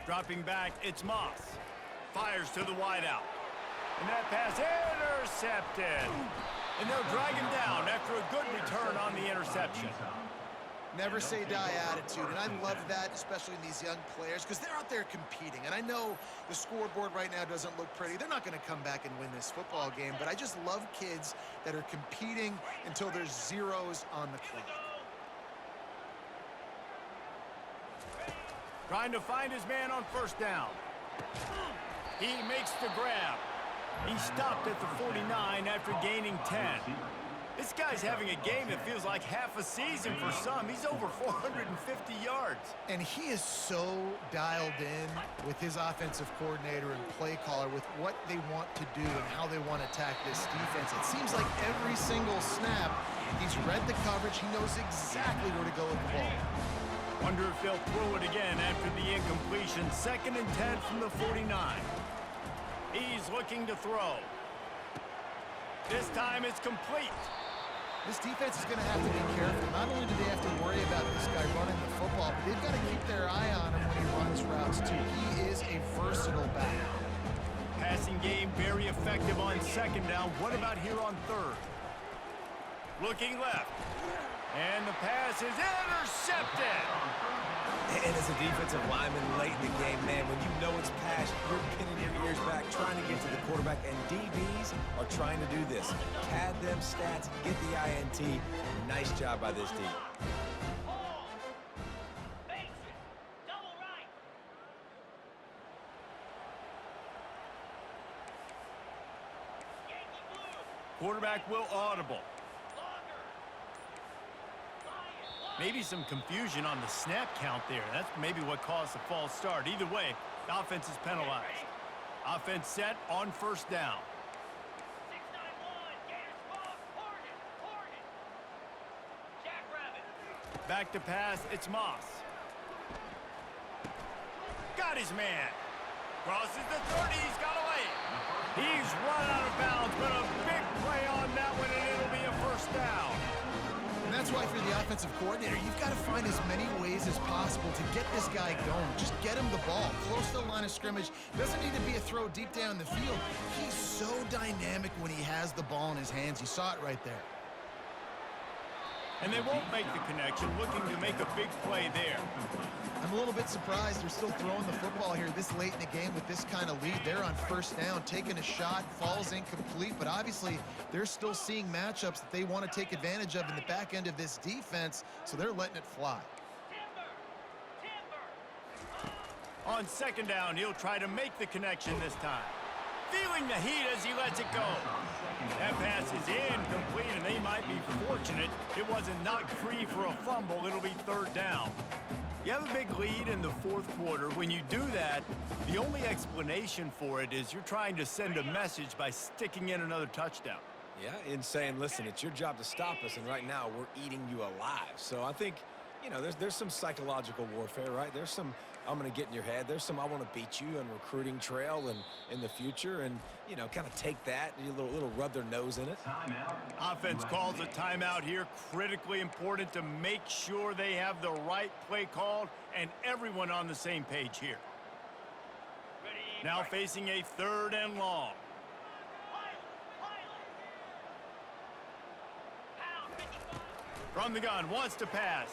Dropping back, it's Moss. Fires to the wideout. And that pass intercepted. And they'll drag him down after a good return on the interception. Never say die attitude, and I love that, especially in these young players, because they're out there competing. And I know the scoreboard right now doesn't look pretty. They're not going to come back and win this football game, but I just love kids that are competing until there's zeros on the clock. Trying to find his man on first down. He makes the grab. He stopped at the 49 after gaining 10. This guy's having a game that feels like half a season for some. He's over 450 yards. And he is so dialed in with his offensive coordinator and play caller with what they want to do and how they want to attack this defense. It seems like every single snap, he's read the coverage. He knows exactly where to go with the ball. Wonder if they'll throw it again after the incompletion. 2nd and 10 from the 49. He's looking to throw. This time it's complete. This defense is going to have to be careful. Not only do they have to worry about this guy running the football, but they've got to keep their eye on him when he runs routes too. He is a versatile back. Passing game very effective on 2nd down. What about here on 3rd? Looking left. And the pass is intercepted. And as a defensive lineman late in the game, man, when you know it's pass, you're pinning your ears back, trying to get to the quarterback, and DBs are trying to do this. Pad them stats, get the INT. Nice job by this team. Quarterback will audible. Maybe some confusion on the snap count there. That's maybe what caused the false start. Either way, the offense is penalized. Offense set on first down. Back to pass, it's Moss. Got his man. Crosses the 30, he's got away. He's run out of bounds, but a big play on that one, and it'll be a first down. And that's why, if you're the offensive coordinator, you've got to find as many ways as possible to get this guy going. Just get him the ball close to the line of scrimmage. Doesn't need to be a throw deep down the field. He's so dynamic when he has the ball in his hands. You saw it right there. And they won't make the connection, looking to make a big play there. I'm a little bit surprised they're still throwing the football here this late in the game with this kind of lead. They're on first down, taking a shot, falls incomplete, but obviously they're still seeing matchups that they want to take advantage of in the back end of this defense, so they're letting it fly. On 2nd down, he'll try to make the connection this time. Feeling the heat as he lets it go. That pass is incomplete, and they might be fortunate it wasn't knocked free for a fumble. It'll be 3rd down. You have a big lead in the 4th quarter. When you do that, the only explanation for it is you're trying to send a message by sticking in another touchdown. Yeah, in saying, listen, it's your job to stop us, and right now we're eating you alive. So I think, you know, there's some psychological warfare, right? There's some, I'm going to get in your head. There's some, I want to beat you on recruiting trail and in the future, and, you know, kind of take that, a little rub their nose in it. Offense calls a timeout here. Critically important to make sure they have the right play called and everyone on the same page here. Now facing a 3rd and long. From the gun, wants to pass.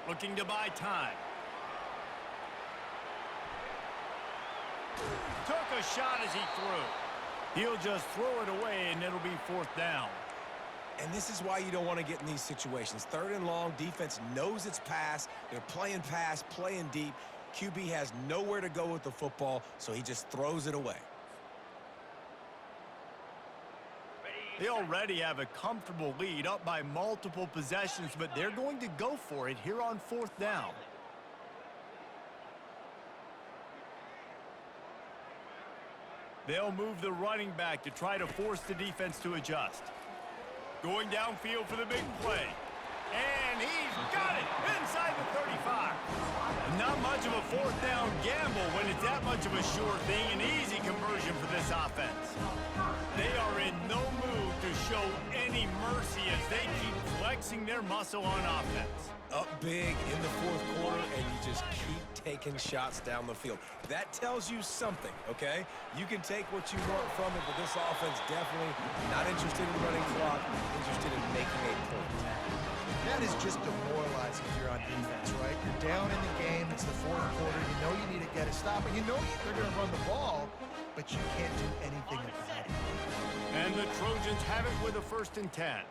Looking to buy time. Took a shot as he threw. He'll just throw it away, and it'll be 4th down. And this is why you don't want to get in these situations. 3rd and long, defense knows it's pass. They're playing pass, playing deep. QB has nowhere to go with the football, so he just throws it away. They already have a comfortable lead up by multiple possessions, but they're going to go for it here on 4th down. They'll move the running back to try to force the defense to adjust. Going downfield for the big play. And he's got it inside the 35. Not much of a 4th down gamble when it's that much of a sure thing. An easy conversion for this offense. They are in no mood to show any mercy as they keep flexing their muscle on offense. Up big in the 4th quarter, and you just keep taking shots down the field. That tells you something, okay? You can take what you want from it, but this offense definitely not interested in running clock, interested in making a point. That is just demoralizing if you're on defense, right? You're down in the game. It's the 4th quarter. You know you need to get a stop, and you know they're going to run the ball, but you can't do anything about it. And the Trojans have it with a 1st and 10.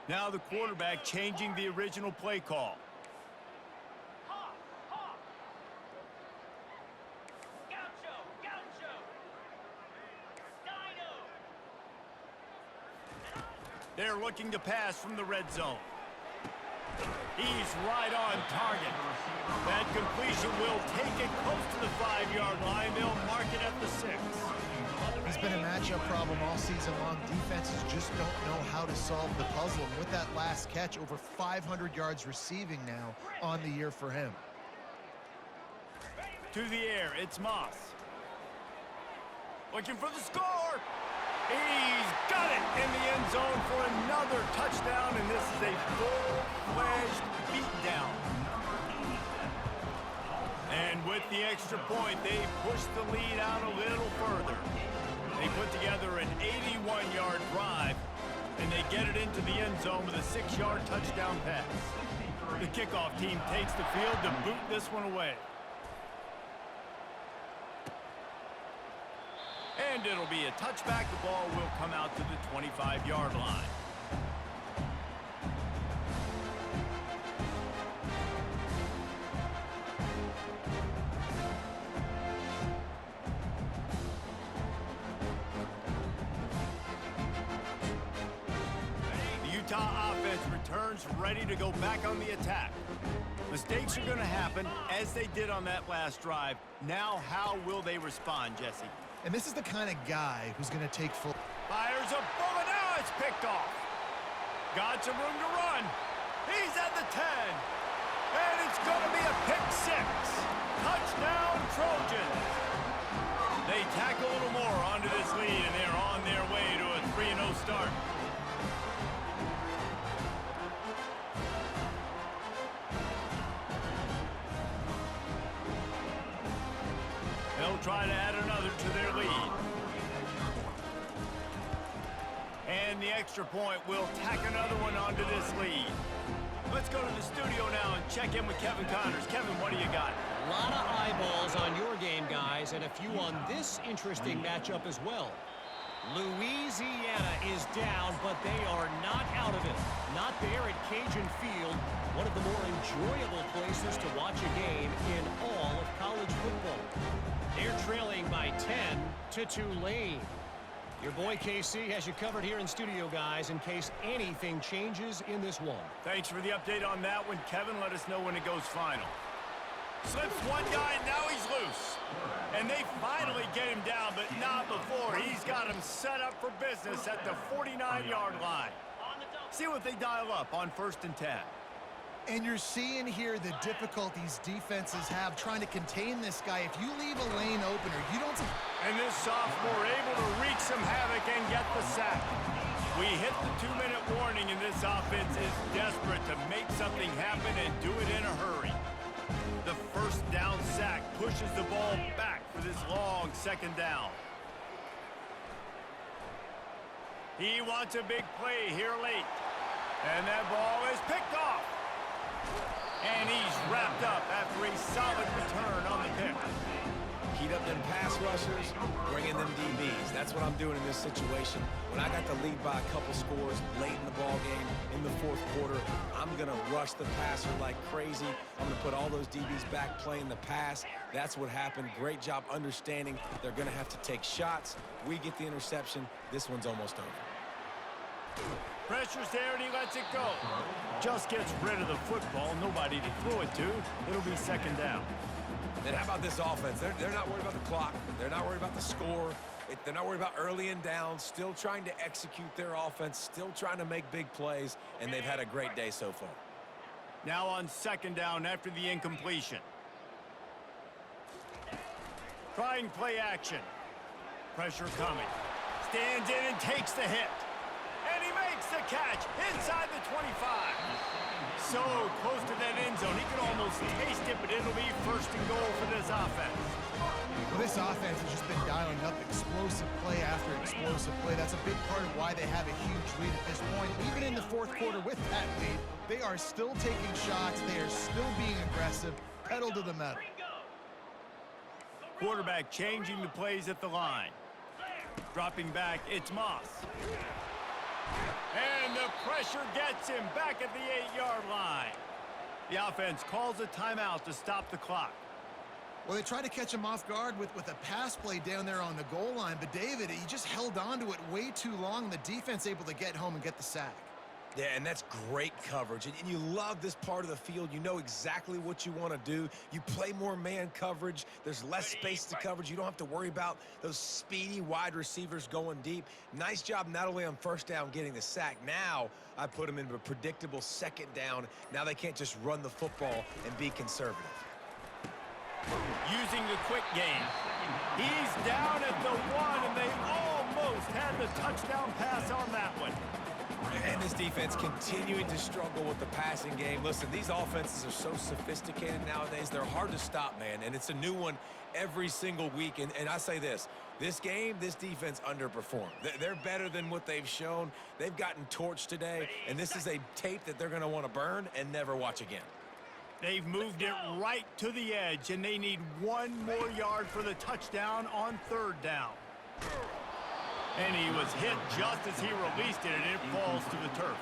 Now the quarterback changing the original play call. They're looking to pass from the red zone. He's right on target. That completion will take it close to the 5-yard line. They'll mark it at the 6. It's been a matchup problem all season long. Defenses just don't know how to solve the puzzle. And with that last catch, over 500 yards receiving now on the year for him. To the air, it's Moss. Looking for the score. He's got it in the end zone for another touchdown, and this is a full-fledged beatdown. And with the extra point, they push the lead out a little further. They put together an 81-yard drive, and they get it into the end zone with a 6-yard touchdown pass. The kickoff team takes the field to boot this one away. And it'll be a touchback. The ball will come out to the 25-yard line. The Utah offense returns ready to go back on the attack. Mistakes are going to happen as they did on that last drive. Now how will they respond, Jesse? And this is the kind of guy who's going to take full... Fires a bullet. Now it's picked off. Got some room to run. He's at the 10. And it's going to be a pick 6. Touchdown, Trojans. They tack a little more onto this lead, and they're on their way to a 3-0 start. They'll try to add another to their lead. And the extra point will tack another one onto this lead. Let's go to the studio now and check in with Kevin Connors. Kevin, what do you got? A lot of eyeballs on your game, guys, and a few on this interesting matchup as well. Louisiana is down, but they are not out of it. Not there at Cajun Field, one of the more enjoyable places to watch a game in all of college football. They're trailing by 10 to Tulane. Your boy KC has you covered here in studio, guys, in case anything changes in this one. Thanks for the update on that one, Kevin. Let us know when it goes final. Slips one guy, now he's loose. And they finally get him down, but not before. He's got him set up for business at the 49-yard line. See what they dial up on 1st and 10. And you're seeing here the difficulties defenses have trying to contain this guy. If you leave a lane opener, you don't... And this sophomore able to wreak some havoc and get the sack. We hit the 2-minute warning, and this offense is desperate to make something happen and do it in a hurry. The 1st down sack pushes the ball back for this long 2nd down. He wants a big play here late. And that ball is picked off. And he's wrapped up after a solid return on the pick. Heat up them pass rushers, bring in them DBs. That's what I'm doing in this situation. When I got the lead by a couple scores late in the ball game, in the fourth quarter, I'm going to rush the passer like crazy. I'm going to put all those DBs back playing the pass. That's what happened. Great job understanding they're going to have to take shots. We get the interception. This one's almost over. Pressure's there and he lets it go. Just gets rid of the football. Nobody to throw it to. It'll be second down. And how about this offense? They're not worried about the clock. They're not worried about the score. They're not worried about early and down. Still trying to execute their offense. Still trying to make big plays. And they've had a great day so far. Now on second down after the incompletion. Trying play action. Pressure coming. Stands in and takes the hit. And he makes the catch inside the 25. So close to that end zone. He can almost taste it, but it'll be first and goal for this offense. Well, this offense has just been dialing up explosive play after explosive play. That's a big part of why they have a huge lead at this point. Even in the fourth quarter with that lead, they are still taking shots. They are still being aggressive, pedal to the metal. Quarterback changing the plays at the line. Dropping back, it's Moss. And the pressure gets him back at the 8-yard line. The offense calls a timeout to stop the clock. Well, they tried to catch him off guard with a pass play down there on the goal line, but David, he just held on to it way too long. The defense able to get home and get the sack. Yeah, and that's great coverage. And you love this part of the field. You know exactly what you want to do. You play more man coverage. There's less space to coverage. You don't have to worry about those speedy wide receivers going deep. Nice job not only on first down getting the sack. Now I put them into a predictable second down. Now they can't just run the football and be conservative. Using the quick game. He's down at the 1, and they almost had the touchdown pass on that one. And this defense continuing to struggle with the passing game. Listen, these offenses are so sophisticated nowadays. They're hard to stop, man. And it's a new one every single week. And I say this game, this defense underperformed. They're better than what they've shown. They've gotten torched today. And this is a tape that they're going to want to burn and never watch again. They've moved it right to the edge, and they need one more yard for the touchdown on third down. And he was hit just as he released it, and it falls to the turf.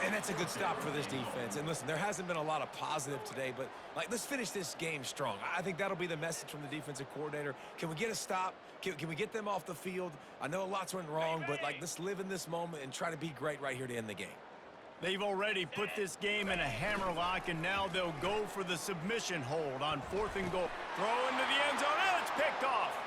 And that's a good stop for this defense. And listen, there hasn't been a lot of positive today, but let's finish this game strong. I think that'll be the message from the defensive coordinator. Can we get a stop? Can we get them off the field? I know lots went wrong, but let's live in this moment and try to be great right here to end the game. They've already put this game in a hammerlock, and now they'll go for the submission hold on fourth and goal. Throw into the end zone, and it's picked off.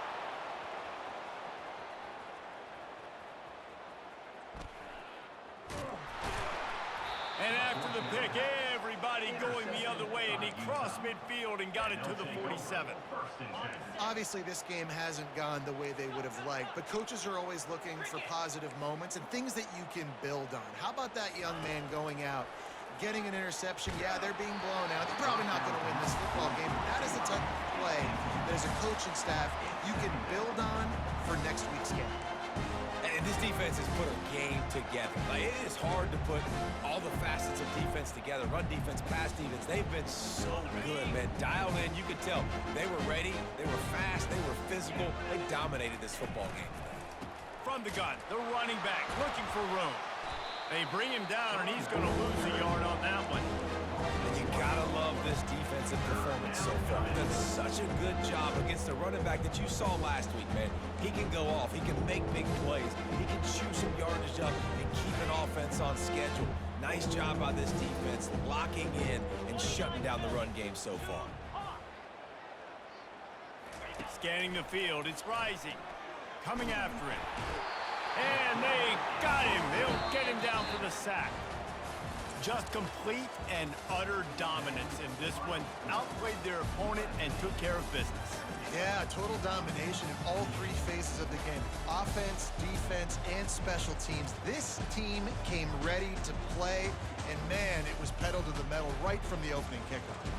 And after the pick, everybody going the other way, and he crossed midfield and got it to the 47. Obviously, this game hasn't gone the way they would have liked, but coaches are always looking for positive moments and things that you can build on. How about that young man going out, getting an interception? Yeah, they're being blown out. They're probably not going to win this football game, but that is the type of play that as a coaching staff you can build on for next week's game. And this defense has put a game together. It is hard to put all the facets of defense together. Run defense, pass defense. They've been so good, man. Dialed in, you could tell. They were ready. They were fast. They were physical. They dominated this football game today. From the gun, the running back looking for room. They bring him down, and he's going to lose a yard on that one. And you gotta love this defensive performance so far. They've done such a good job against the running back that you saw last week, man. He can go off. He can make big plays. He can chew some yardage up and keep an offense on schedule. Nice job by this defense, locking in and shutting down the run game so far. Scanning the field, it's Rising. Coming after him. And they got him. They'll get him down for the sack. Just complete and utter dominance in this one. Outplayed their opponent and took care of business. Yeah, total domination in all three phases of the game. Offense, defense, and special teams. This team came ready to play, and man, it was pedal to the metal right from the opening kickoff.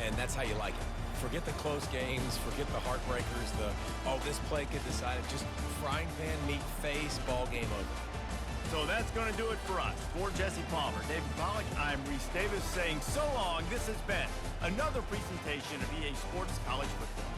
And that's how you like it. Forget the close games, forget the heartbreakers, this play could decide it. Just frying pan meat face, ball game over. So that's going to do it for us. For Jesse Palmer, David Pollack, I'm Reese Davis saying so long. This has been another presentation of EA Sports College Football.